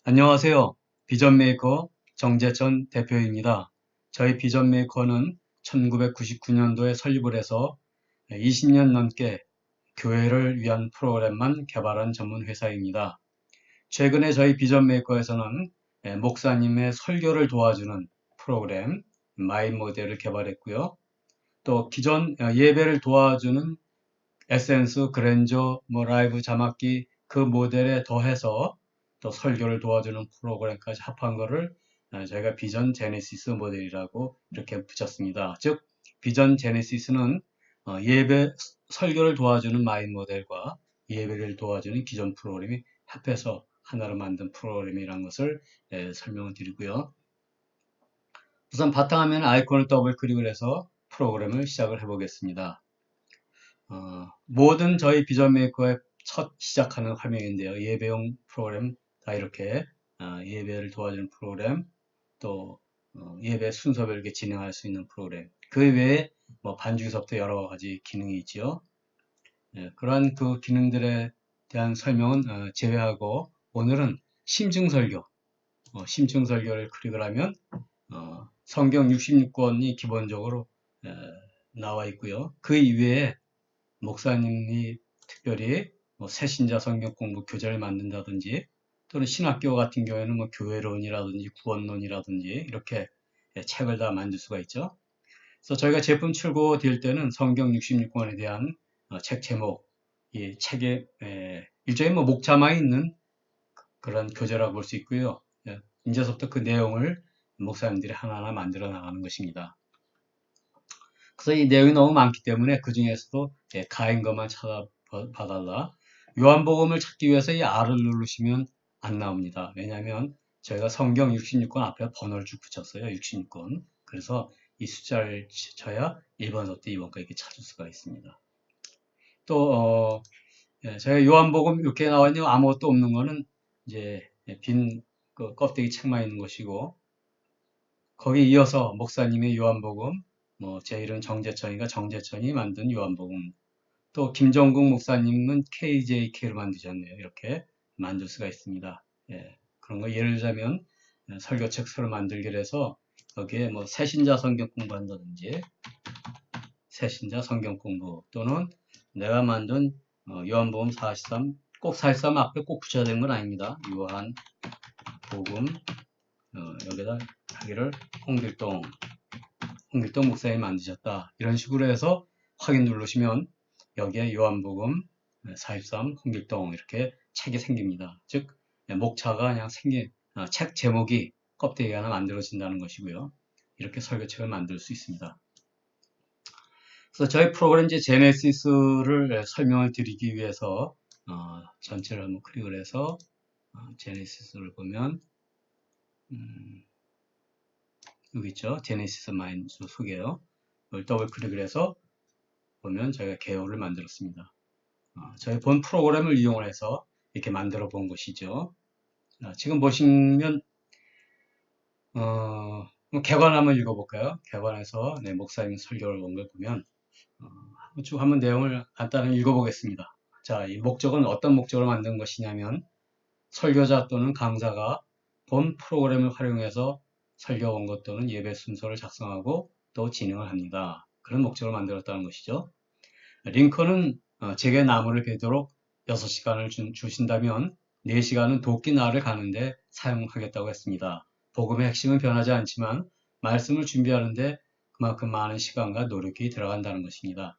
안녕하세요. 비전메이커 정재천 대표입니다. 저희 비전메이커는 1999년도에 설립을 해서 20년 넘게 교회를 위한 프로그램만 개발한 전문 회사입니다. 최근에 저희 비전메이커에서는 목사님의 설교를 도와주는 프로그램 마이 모델을 개발했고요. 또 기존 예배를 도와주는 에센스, 그랜저, 라이브 자막기 그 모델에 더해서 또 설교를 도와주는 프로그램까지 합한 거를 저희가 비전 제네시스 모델이라고 이렇게 붙였습니다. 즉, 비전 제네시스는 예배, 설교를 도와주는 마인 모델과 예배를 도와주는 기존 프로그램이 합해서 하나로 만든 프로그램이라는 것을 설명을 드리고요. 우선 바탕화면 아이콘을 더블 클릭을 해서 프로그램을 시작을 해보겠습니다. 모든 저희 비전 메이커의 첫 시작하는 화면인데요. 예배용 프로그램 다 이렇게 예배를 도와주는 프로그램, 또 예배 순서별로 이렇게 진행할 수 있는 프로그램. 그 외에 반주기서부터 여러 가지 기능이 있죠. 그러한 그 기능들에 대한 설명은 제외하고 오늘은 심층설교, 심층설교를 클릭을 하면 성경 66권이 기본적으로 나와 있고요. 그 이외에 목사님이 특별히 새신자 성경 공부 교재를 만든다든지 또는 신학교 같은 경우에는 교회론이라든지 구원론이라든지 이렇게 책을 다 만들 수가 있죠. 그래서 저희가 제품 출고될 때는 성경 66권에 대한 책 제목, 이 책에 일종의 목자막이 있는 그런 교재라고 볼 수 있고요. 이제부터 그 내용을 목사님들이 하나하나 만들어 나가는 것입니다. 그래서 이 내용이 너무 많기 때문에 그 중에서도 가인 것만 찾아봐달라. 요한복음을 찾기 위해서 이 R을 누르시면 안 나옵니다. 왜냐하면 저희가 성경 66권 앞에 번호를 쭉 붙였어요. 66권. 그래서 이 숫자를 쳐야 1번부터 2번까지 이렇게 찾을 수가 있습니다. 또 저희가 요한복음 이렇게 나와 있는 아무것도 없는 거는 이제 빈 껍데기 책만 있는 것이고 거기에 이어서 목사님의 요한복음, 제 이름 정재천이가 정재천이 만든 요한복음, 또 김정국 목사님은 KJK로 만드셨네요. 이렇게 만들 수가 있습니다. 그런 거 예를 들자면 설교책 서로 만들기를 해서 거기에 새신자 성경 공부한다든지 새신자 성경 공부 또는 내가 만든 요한복음 43, 꼭 43 앞에 꼭 붙여야 되는 건 아닙니다. 요한복음 여기다 하기를 홍길동 목사님이 만드셨다. 이런 식으로 해서 확인 누르시면 여기에 요한복음 43 홍길동 이렇게 책이 생깁니다. 즉 목차가 그냥 생긴 책 제목이 껍데기 하나 만들어진다는 것이고요. 이렇게 설교책을 만들 수 있습니다. 그래서 저희 프로그램 이제 제네시스를 설명을 드리기 위해서 전체를 한번 클릭을 해서 제네시스를 보면 여기 있죠. 제네시스 마인드 소개요. 이걸 더블 클릭을 해서 보면 저희가 개요를 만들었습니다. 저희 본 프로그램을 이용해서 이렇게 만들어 본 것이죠. 지금 보시면 개관 한번 읽어볼까요? 개관해서 목사님 설교를 본 걸 보면 쭉 한번 내용을 간단히 읽어보겠습니다. 자, 이 목적은 어떤 목적으로 만든 것이냐면 설교자 또는 강사가 본 프로그램을 활용해서 설교 원고 또는 예배 순서를 작성하고 또 진행을 합니다. 그런 목적으로 만들었다는 것이죠. 링컨은 제게 나무를 베도록 6시간을 주신다면 4시간은 도끼 나를 가는데 사용하겠다고 했습니다. 복음의 핵심은 변하지 않지만 말씀을 준비하는데 그만큼 많은 시간과 노력이 들어간다는 것입니다.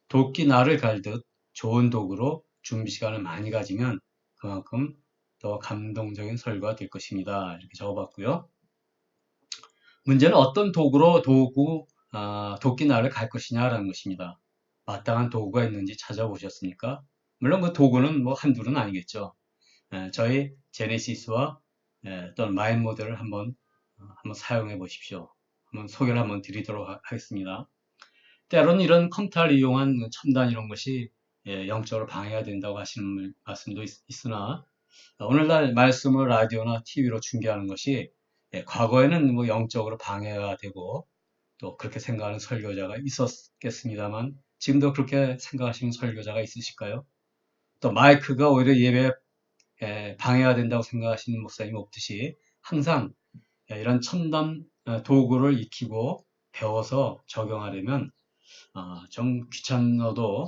도끼 나를 갈듯 좋은 도구로 준비 시간을 많이 가지면 그만큼 더 감동적인 설교가 될 것입니다. 이렇게 적어봤고요. 문제는 어떤 도구로 도끼 나를 갈 것이냐라는 것입니다. 마땅한 도구가 있는지 찾아보셨습니까? 물론 그 도구는 한둘은 아니겠죠. 저희 제네시스와 또는 마인 모델을 한번 사용해 보십시오. 한번 소개를 한번 드리도록 하겠습니다. 때로는 이런 컴퓨터를 이용한 첨단 이런 것이 영적으로 방해가 된다고 하시는 말씀도 있으나 오늘날 말씀을 라디오나 TV로 중계하는 것이 과거에는 영적으로 방해가 되고 또 그렇게 생각하는 설교자가 있었겠습니다만 지금도 그렇게 생각하시는 설교자가 있으실까요? 또 마이크가 오히려 예배에 방해가 된다고 생각하시는 목사님 없듯이 항상 이런 첨단 도구를 익히고 배워서 적용하려면 좀 귀찮아도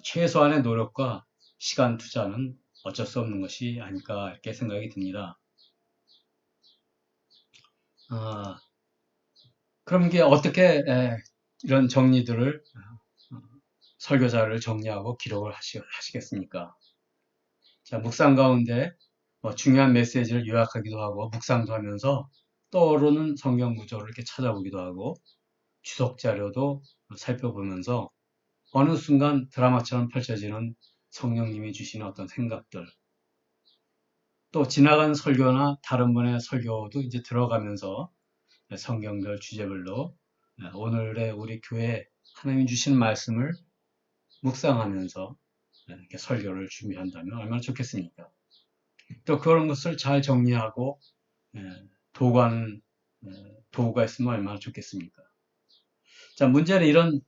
최소한의 노력과 시간 투자는 어쩔 수 없는 것이 아닐까 이렇게 생각이 듭니다. 그럼 이게 어떻게 이런 정리들을 설교자를 정리하고 기록을 하시겠습니까? 자, 묵상 가운데 중요한 메시지를 요약하기도 하고 묵상도 하면서 떠오르는 성경 구절을 이렇게 찾아보기도 하고 주석 자료도 살펴보면서 어느 순간 드라마처럼 펼쳐지는 성령님이 주시는 어떤 생각들, 또 지나간 설교나 다른 분의 설교도 이제 들어가면서 성경별 주제별로 오늘의 우리 교회 하나님이 주신 말씀을 묵상하면서 이렇게 설교를 준비한다면 얼마나 좋겠습니까? 또 그런 것을 잘 정리하고 도구하는 도구가 있으면 얼마나 좋겠습니까? 자, 문제는 이런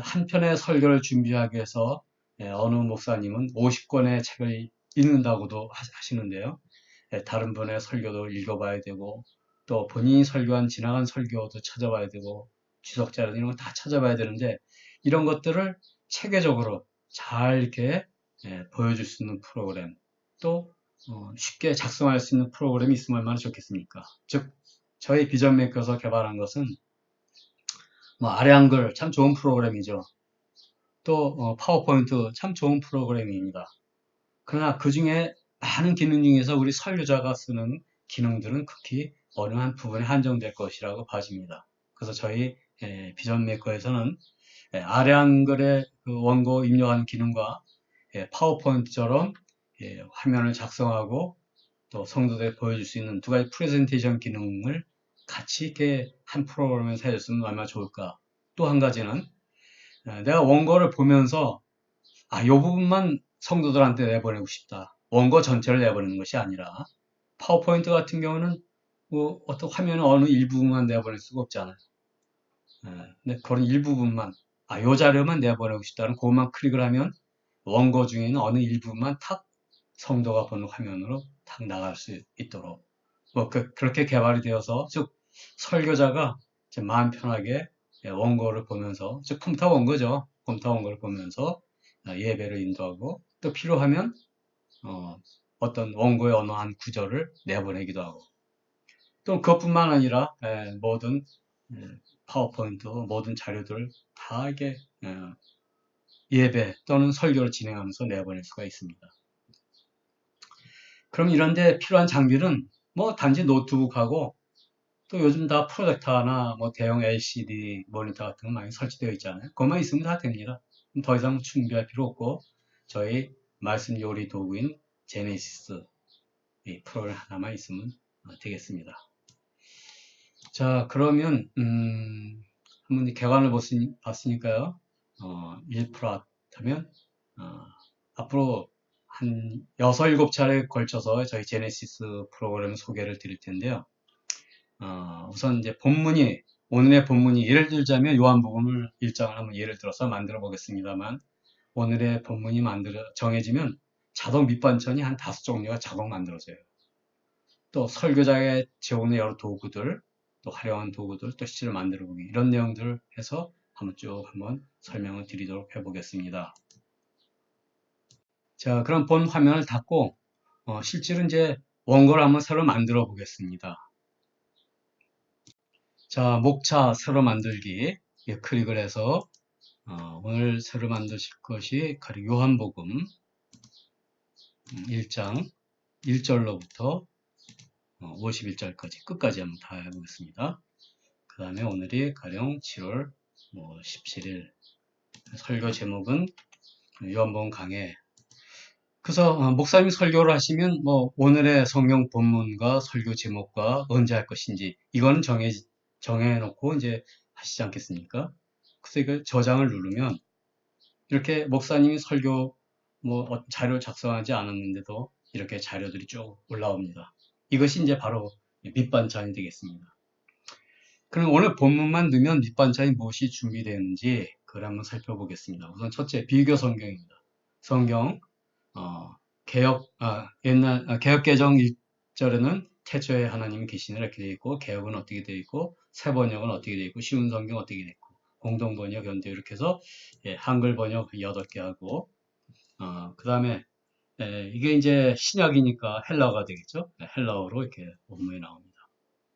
한 편의 설교를 준비하기 위해서 어느 목사님은 50권의 책을 읽는다고도 하시는데요. 다른 분의 설교도 읽어봐야 되고 또 본인이 설교한 지나간 설교도 찾아봐야 되고 주석자료 이런 거 다 찾아봐야 되는데 이런 것들을 체계적으로 잘 이렇게 보여줄 수 있는 프로그램 또 쉽게 작성할 수 있는 프로그램이 있으면 얼마나 좋겠습니까? 즉 저희 비전 메이커에서 개발한 것은 아래 한글 참 좋은 프로그램이죠. 또 파워포인트 참 좋은 프로그램입니다. 그러나 그 중에 많은 기능 중에서 우리 설교자가 쓰는 기능들은 극히 어느 한 부분에 한정될 것이라고 봐집니다. 그래서 저희 비전 메이커에서는 아래 한글의 그 원고 입력하는 기능과 파워포인트처럼 화면을 작성하고 또 성도들에 보여줄 수 있는 두 가지 프레젠테이션 기능을 같이 이렇게 한 프로그램에서 해줬으면 얼마나 좋을까. 또 한 가지는 내가 원고를 보면서 이 부분만 성도들한테 내보내고 싶다. 원고 전체를 내보내는 것이 아니라 파워포인트 같은 경우는 뭐 어떤 화면의 어느 일부분만 내보낼 수가 없잖아요. 근데 그런 일부분만 요 자료만 내보내고 싶다는 그것만 클릭을 하면 원고 중에는 어느 일부분만 탁 성도가 보는 화면으로 탁 나갈 수 있도록 그렇게 개발이 되어서 즉 설교자가 마음 편하게 원고를 보면서 즉 컴퓨터 원고죠. 컴퓨터 원고를 보면서 예배를 인도하고 또 필요하면 어떤 원고의 어느 한 구절을 내보내기도 하고 또 그것뿐만 아니라 모든 파워포인트 모든 자료들을 다 이렇게 예배 또는 설교를 진행하면서 내보낼 수가 있습니다. 그럼 이런데 필요한 장비는 단지 노트북하고 또 요즘 다 프로젝터나 대형 LCD 모니터 같은 거 많이 설치되어 있잖아요. 그것만 있으면 다 됩니다. 더 이상 준비할 필요 없고 저희 말씀 요리 도구인 제네시스 이 프로그램 하나만 있으면 되겠습니다. 자, 그러면 한번 개관을 봤으니까요. 1% 하면 앞으로 한 6, 7차례에 걸쳐서 저희 제네시스 프로그램 소개를 드릴 텐데요. 우선 이제 오늘의 본문이 예를 들자면 요한복음을 1장을 한번 예를 들어서 만들어 보겠습니다만 오늘의 본문이 정해지면 자동 밑반찬이 한 5종류가 자동 만들어져요. 또 설교자의 제공의 여러 도구들, 또 활용한 도구들, 또 실제로 만들어 보기 이런 내용들을 해서 한번 설명을 드리도록 해보겠습니다. 자, 그럼 본 화면을 닫고 실제로 이제 원고를 한번 새로 만들어 보겠습니다. 자, 목차 새로 만들기 클릭을 해서 오늘 새로 만드실 것이 가령 요한복음 1장 1절로부터 51절까지 끝까지 한번 다 해보겠습니다. 그 다음에 오늘이 가령 7월 17일 설교 제목은 요한복음 강해. 그래서 목사님 설교를 하시면 오늘의 성경 본문과 설교 제목과 언제 할 것인지 이거는 정해놓고 이제 하시지 않겠습니까? 그래서 이걸 저장을 누르면 이렇게 목사님이 설교 자료를 작성하지 않았는데도 이렇게 자료들이 쭉 올라옵니다. 이것이 이제 바로 밑반찬이 되겠습니다. 그럼 오늘 본문만 넣으면 밑반찬이 무엇이 준비되었는지 그걸 한번 살펴보겠습니다. 우선 첫째 비교 성경입니다. 성경 개혁개정 1절에는 태초에 하나님이 계시느라 이렇게 되어 있고, 개혁은 어떻게 되어 있고, 새번역은 어떻게 되어 있고, 쉬운 성경 어떻게 되어 있고, 공동번역, 연대 이렇게 해서 한글 번역 8개 하고, 그 다음에 이게 이제 신약이니까 헬라어가 되겠죠. 헬라어로 이렇게 본문이 나옵니다.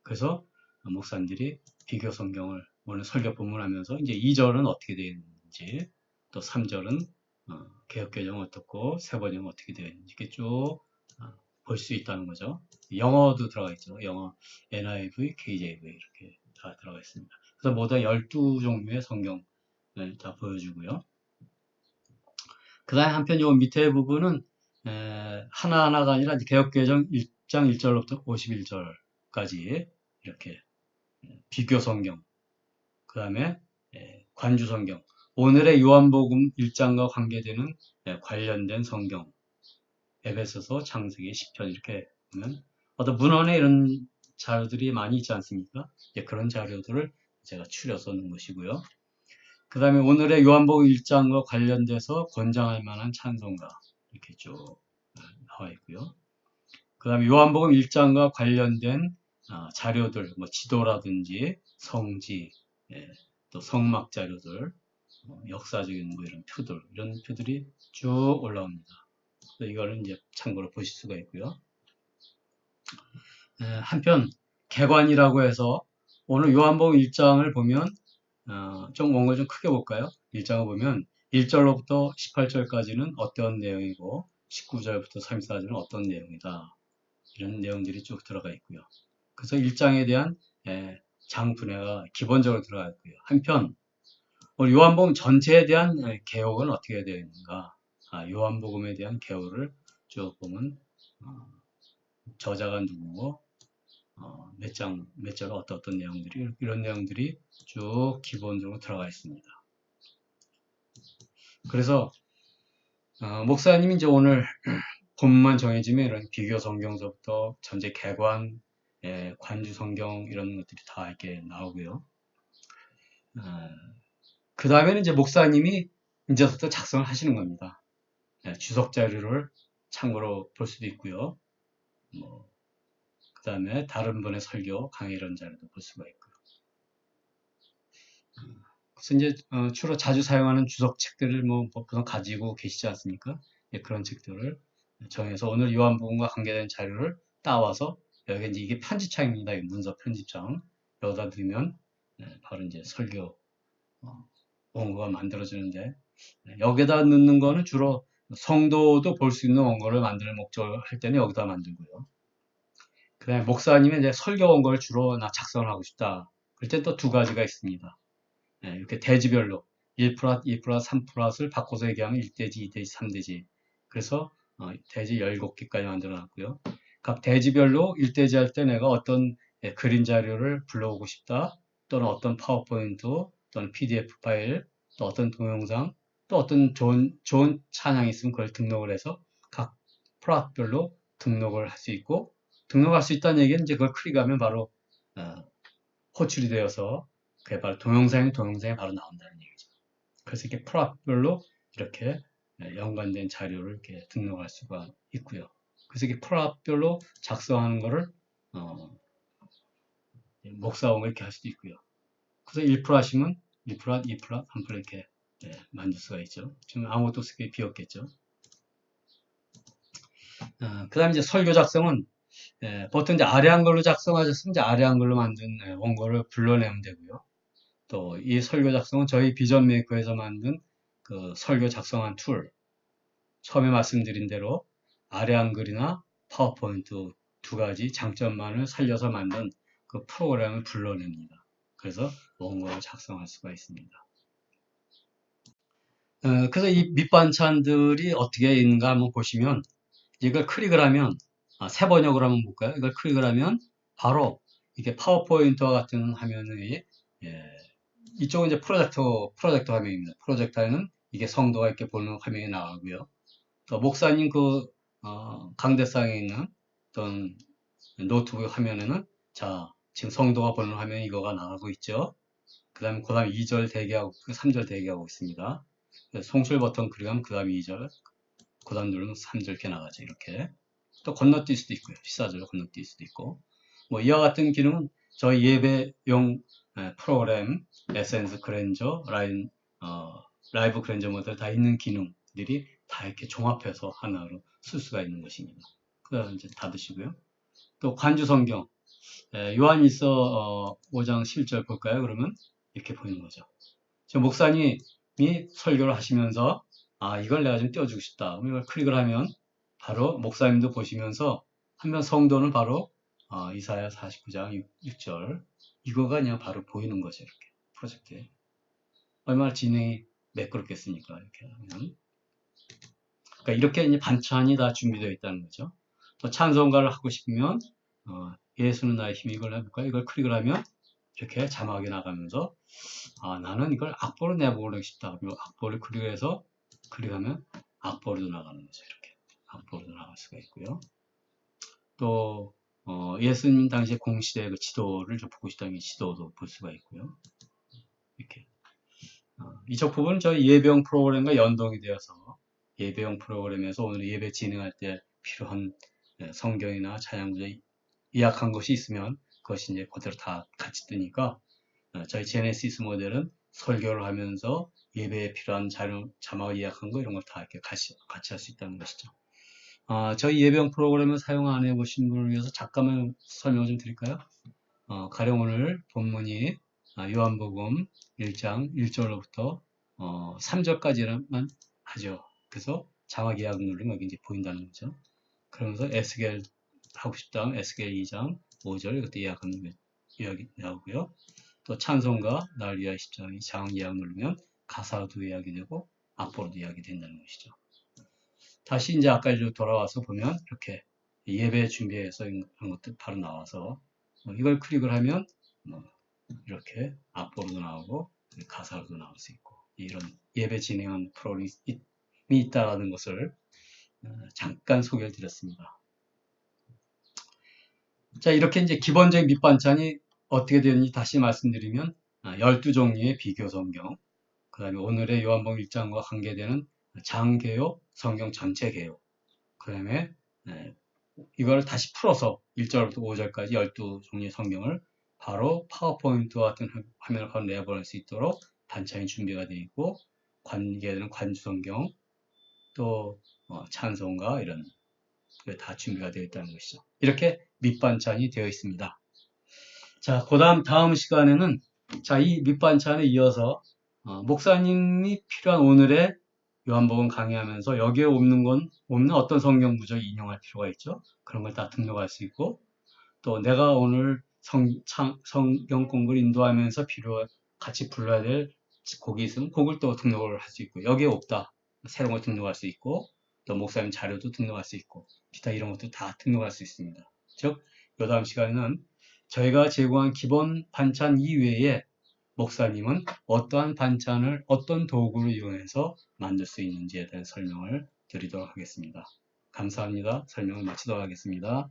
그래서 목사님들이 비교 성경을 오늘 설교 본문하면서 이제 2절은 어떻게 되어 있는지, 또 3절은 개혁개정은 어떻고 세번역은 어떻게 되어 있는지 이렇게 쭉 볼 수 있다는 거죠. 영어도 들어가 있죠. 영어 NIV, KJV 이렇게 다 들어가 있습니다. 그래서 모두 12종류의 성경을 다 보여주고요. 그 다음에 한편 요 밑에 부분은 하나하나가 아니라 개혁개정 1장 1절로부터 51절까지 이렇게 비교 성경, 그 다음에 관주 성경, 오늘의 요한복음 1장과 관계되는 관련된 성경, 에베소서, 창세기, 시편 이렇게 보면 어떤 문헌에 이런 자료들이 많이 있지 않습니까? 그런 자료들을 제가 추려서 놓은 것이고요. 그 다음에 오늘의 요한복음 1장과 관련돼서 권장할 만한 찬송가 이렇게 쭉 나와 있고요. 그 다음에 요한복음 1장과 관련된 자료들, 뭐 지도라든지 성지, 또 성막 자료들, 역사적인 뭐 이런 표들, 이런 표들이 쭉 올라옵니다. 이거는 이제 참고로 보실 수가 있고요. 한편 개관이라고 해서 오늘 요한복음 1장을 보면 좀 원고 좀 크게 볼까요? 1장을 보면 1절로부터 18절까지는 어떤 내용이고 19절부터 34절은 어떤 내용이다. 이런 내용들이 쭉 들어가 있고요. 그래서 1장에 대한 장분해가 기본적으로 들어가 있고요. 한편 우리 요한복음 전체에 대한 개혁은 어떻게 되어 있는가? 요한복음에 대한 개혁을 쭉 보면 저자가 누구고 몇 장, 몇 절에 어떤 내용들이 이런 내용들이 쭉 기본적으로 들어가 있습니다. 그래서 목사님이 이제 오늘 본문만 정해지면 이런 비교 성경서부터 전체 개관, 관주 성경 이런 것들이 다 이렇게 나오고요. 그 다음에는 이제 목사님이 이제부터 작성을 하시는 겁니다. 주석 자료를 참고로 볼 수도 있고요. 그 다음에 다른 분의 설교, 강의 이런 자료도 볼 수가 있고요. 그래서 이제 주로 자주 사용하는 주석 책들을 뭐 보통 가지고 계시지 않습니까? 그런 책들을 정해서 오늘 요한복음과 관계된 자료를 따와서 여기 이제 이게 편집창입니다. 문서 편집창 여기다 넣으면 바로 이제 설교 원고가 만들어지는데 여기다 넣는 거는 주로 성도도 볼 수 있는 원고를 만드는 목적을 할 때는 여기다 만들고요. 그 다음에 목사님이 이제 설교 원고를 주로 나 작성을 하고 싶다. 그럴 때 또 두 가지가 있습니다. 이렇게 대지별로 1플, 2플, 3플을 바꿔서 얘기하면 1대지, 2대지, 3대지. 그래서 대지 17개까지 만들어 놨고요. 각 대지별로 1대지 할 때 내가 어떤 그림 자료를 불러오고 싶다. 또는 어떤 파워포인트, 또는 PDF 파일, 또 어떤 동영상, 또 어떤 좋은 찬양이 있으면 그걸 등록을 해서 각 플랫별로 등록을 할 수 있고, 등록할 수 있다는 얘기는 이제 그걸 클릭하면 바로 호출이 되어서 그게 바로 동영상이 바로 나온다는 얘기죠. 그래서 이렇게 프랍별로 이렇게 연관된 자료를 이렇게 등록할 수가 있고요. 그래서 이렇게 프랍별로 작성하는 거를 목사원을 이렇게 할 수도 있고요. 그래서 1% 하시면 1%, 2%, 3% 이렇게 만들 수가 있죠. 지금 아무것도 쓰기 비었겠죠. 그 다음에 이제 설교 작성은 보통 이제 아래 한글로 작성하셨으면 이제 아래 한글로 만든 원고를 불러내면 되고요. 또 이 설교 작성은 저희 비전 메이커에서 만든 그 설교 작성한 툴, 처음에 말씀드린 대로 아래 한글이나 파워포인트 두 가지 장점만을 살려서 만든 그 프로그램을 불러냅니다. 그래서 원고를 작성할 수가 있습니다. 그래서 이 밑반찬들이 어떻게 있는가 한번 보시면 이걸 클릭을 하면 새 번역을 한번 볼까요? 이걸 클릭을 하면 바로 이게 파워포인트와 같은 화면이 이쪽은 이제 프로젝터 화면입니다. 프로젝터에는 이게 성도가 이렇게 보는 화면이 나가고요. 또 목사님 강대상에 있는 어떤 노트북 화면에는 자, 지금 성도가 보는 화면이 이거가 나가고 있죠. 그 다음에 2절 대기하고, 3절 대기하고 있습니다. 송출 버튼 클릭하면 그 다음에 2절, 고단 누르면 3절 이렇게 나가죠. 이렇게. 또 건너뛸 수도 있고요. 14절 건너뛸 수도 있고. 뭐 이와 같은 기능은 저희 예배용 프로그램, 에센스 그랜저, 라이브 그랜저 모델 다 있는 기능들이 다 이렇게 종합해서 하나로 쓸 수가 있는 것입니다. 그다음 이제 닫으시고요. 또 관주 성경, 요한일서 5장 11절 볼까요? 그러면 이렇게 보이는 거죠. 저 목사님이 설교를 하시면서 이걸 내가 좀 띄워주고 싶다. 그럼 이걸 클릭을 하면 바로 목사님도 보시면서 한면 성도는 바로 이사야 49장 6절 이거가 그냥 바로 보이는 거죠. 이렇게 프로젝트에 얼마나 진행이 매끄럽겠습니까? 이렇게 하면 그러니까 이렇게 이제 반찬이 다 준비되어 있다는 거죠. 또 찬송가를 하고 싶으면 예수는 나의 힘 이걸 해볼까요? 이걸 클릭을 하면 이렇게 자막이 나가면서 나는 이걸 악보로 내보고 싶다. 그리고 악보를 클릭해서 클릭하면 악보로도 나가는 거죠. 이렇게 악보로도 나갈 수가 있고요. 또 예수님 당시의 공시대 그 지도를 좀 보고 싶다면 지도도 볼 수가 있고요. 이렇게 이쪽 부분은 저희 예배용 프로그램과 연동이 되어서 예배용 프로그램에서 오늘 예배 진행할 때 필요한 성경이나 찬양구조 예약한 것이 있으면 그것이 이제 그대로 다 같이 뜨니까 저희 제네시스 모델은 설교를 하면서 예배에 필요한 자료, 자막을 예약한 거 이런 걸 다 이렇게 같이 할 수 있다는 것이죠. 저희 예배용 프로그램을 사용 안 해보신 분을 위해서 잠깐만 설명을 좀 드릴까요? 가령 오늘 본문이 요한복음 1장 1절로부터 3절까지만 하죠. 그래서 자막 예약 누르면 여기 이제 보인다는 거죠. 그러면서 에스겔 하고 싶다면 에스겔 2장 5절 이것도 예약이 나오고요. 또 찬송가 날 위하여 10장이 장 예약 누르면 가사도 예약이 되고 악보로도 예약이 된다는 것이죠. 다시 이제 아까 돌아와서 보면 이렇게 예배 준비해서 이런 것들 바로 나와서 이걸 클릭을 하면 이렇게 악보로도 나오고 가사로도 나올 수 있고 이런 예배 진행한 프로그램이 있다라는 것을 잠깐 소개를 드렸습니다. 자, 이렇게 이제 기본적인 밑반찬이 어떻게 되는지 다시 말씀드리면 12종류의 비교 성경, 그 다음에 오늘의 요한복음 1장과 관계되는 장개요, 성경 전체 개요, 그 다음에 이걸 다시 풀어서 1절부터 5절까지 12종류의 성경을 바로 파워포인트와 같은 화면을 바로 내보낼 수 있도록 반찬이 준비가 되어 있고 관계되는 관주 성경, 또 찬송가 이런 다 준비가 되어 있다는 것이죠. 이렇게 밑반찬이 되어 있습니다. 자, 그 다음 시간에는 이 밑반찬에 이어서 목사님이 필요한 오늘의 요한복음 강의하면서 여기에 없는 어떤 성경 구절 인용할 필요가 있죠. 그런 걸 다 등록할 수 있고 또 내가 오늘 성경 공부를 인도하면서 같이 불러야 될 곡이 있으면 곡을 또 등록을 할 수 있고 여기에 없다. 새로운 걸 등록할 수 있고 또 목사님 자료도 등록할 수 있고 기타 이런 것도 다 등록할 수 있습니다. 즉, 요 다음 시간에는 저희가 제공한 기본 반찬 이외에 목사님은 어떠한 반찬을 어떤 도구를 이용해서 만들 수 있는지에 대한 설명을 드리도록 하겠습니다. 감사합니다. 설명을 마치도록 하겠습니다.